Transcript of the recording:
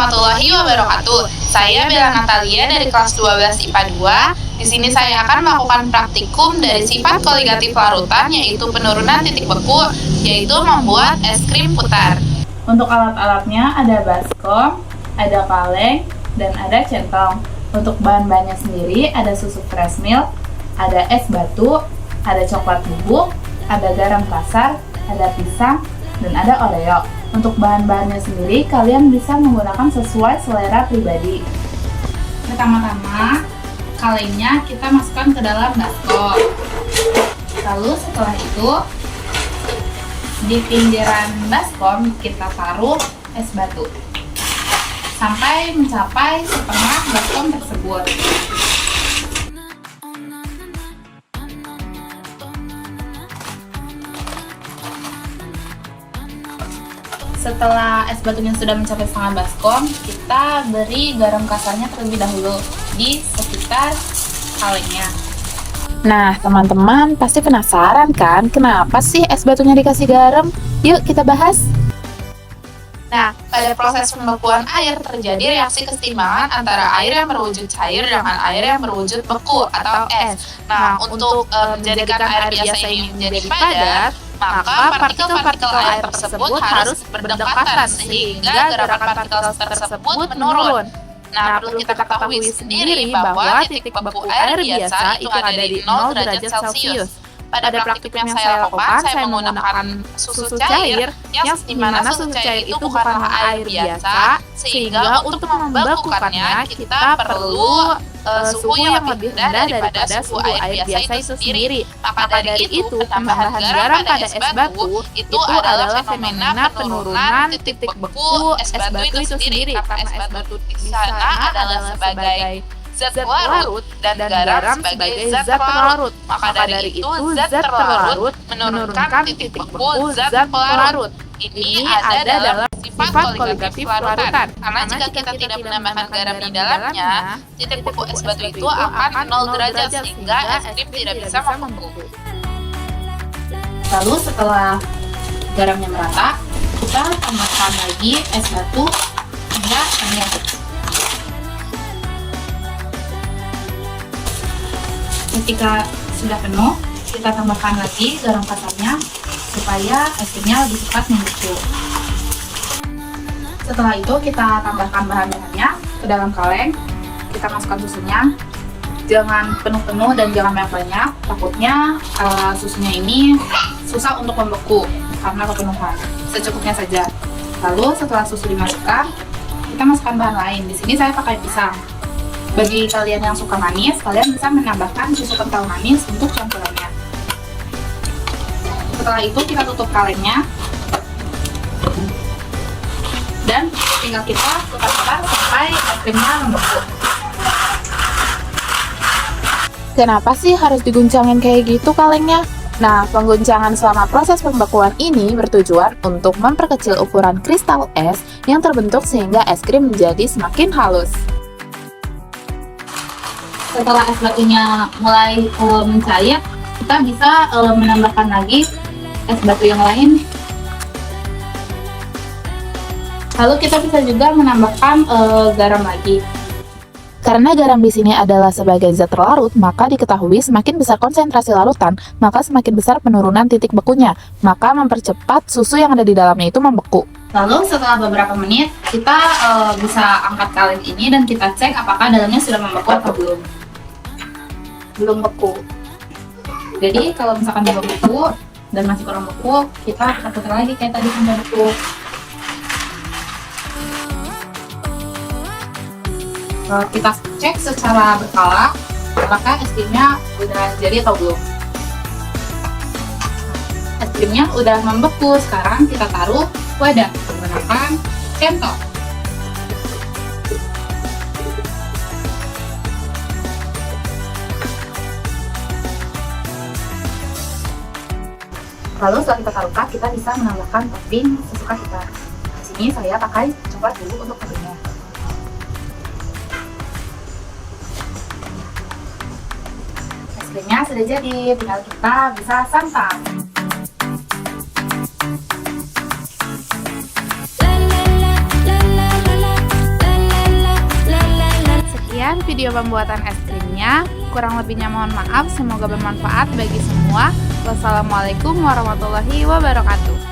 warahmatullahi wabarakatuh. Saya Bella Natalia dari kelas 12 IPA 2. Di sini saya akan melakukan praktikum dari sifat koligatif larutan, yaitu penurunan titik beku, yaitu membuat es krim putar. Untuk alat-alatnya ada baskom, ada kaleng, dan ada centong. Untuk bahan-bahannya sendiri ada susu fresh milk, ada es batu, ada coklat bubuk, ada garam kasar, ada pisang, dan ada oreo. Untuk bahan-bahannya sendiri, kalian bisa menggunakan sesuai selera pribadi. Pertama-tama, kalengnya kita masukkan ke dalam baskom. Lalu setelah itu, di pinggiran baskom kita taruh es batu sampai mencapai setengah baskom tersebut. Setelah es batunya sudah mencapai setengah baskom, kita beri garam kasarnya terlebih dahulu di sekitar kalengnya. Nah, teman-teman pasti penasaran kan kenapa sih es batunya dikasih garam? Yuk kita bahas. Nah, pada proses pembekuan air terjadi reaksi keseimbangan antara air yang berwujud cair dengan air yang berwujud beku atau es. Nah, untuk menjadikan air biasa ini menjadi padat, maka partikel-partikel air tersebut harus berdekatan sehingga gerakan partikel tersebut menurun. Nah, perlu kita ketahui sendiri bahwa titik beku air biasa itu ada di 0 derajat Celcius. Pada praktikum yang saya lakukan, saya menggunakan susu cair, yang dimana susu cair itu bukanlah air biasa, sehingga untuk membekukannya kita perlu suhu yang lebih rendah daripada suhu air biasa itu sendiri. Maka dari itu, penambahan garam pada es batu itu adalah fenomena penurunan titik beku es batu itu sendiri, karena es batu di sana adalah sebagai zat pelarut dan garam sebagai zat pelarut. Maka dari itu zat terlarut menurunkan titik beku zat pelarut. Ini ada dalam sifat koligatif larutan. Karena jika kita tidak menambahkan garam di dalamnya, titik beku es batu itu akan 0 derajat sehingga es krim tidak bisa membeku. Lalu setelah garamnya merata, kita tambahkan lagi es batu hingga penuh. Ketika sudah penuh, kita tambahkan lagi garam kasarnya supaya es krimnya lebih cepat membeku. Setelah itu kita tambahkan bahan-bahannya ke dalam kaleng. Kita masukkan susunya. Jangan penuh-penuh dan jangan banyak-banyak. Takutnya susunya ini susah untuk membeku karena kepenuhan. Secukupnya saja. Lalu setelah susu dimasukkan, kita masukkan bahan lain. Di sini saya pakai pisang. Bagi kalian yang suka manis, kalian bisa menambahkan susu kental manis untuk campurannya. Setelah itu kita tutup kalengnya dan tinggal kita putar-putar sampai es krimnya membeku. Kenapa sih harus diguncangin kayak gitu kalengnya? Nah, pengguncangan selama proses pembekuan ini bertujuan untuk memperkecil ukuran kristal es yang terbentuk sehingga es krim menjadi semakin halus. Setelah es batunya mulai mencair, kita bisa menambahkan lagi es batu yang lain. Lalu kita bisa juga menambahkan garam lagi. Karena garam di sini adalah sebagai zat terlarut, maka diketahui semakin besar konsentrasi larutan, maka semakin besar penurunan titik bekunya, maka mempercepat susu yang ada di dalamnya itu membeku. Lalu setelah beberapa menit, kita bisa angkat kaleng ini dan kita cek apakah dalamnya sudah membeku atau belum. Belum beku. Jadi kalau misalkan belum beku dan masih kurang beku, kita putar lagi kayak tadi sampai beku. Kita cek secara berkala apakah es krimnya udah jadi atau belum. Es krimnya udah membeku. Sekarang kita taruh wadah menggunakan centong. Lalu setelah kita taruhkan, kita bisa menambahkan topping sesuka kita. Di sini saya pakai coklat dulu untuk toppingnya. Es krimnya sudah jadi, tinggal kita bisa santap. video pembuatan es krimnya. Kurang lebihnya mohon maaf, semoga bermanfaat bagi semua. Wassalamualaikum warahmatullahi wabarakatuh.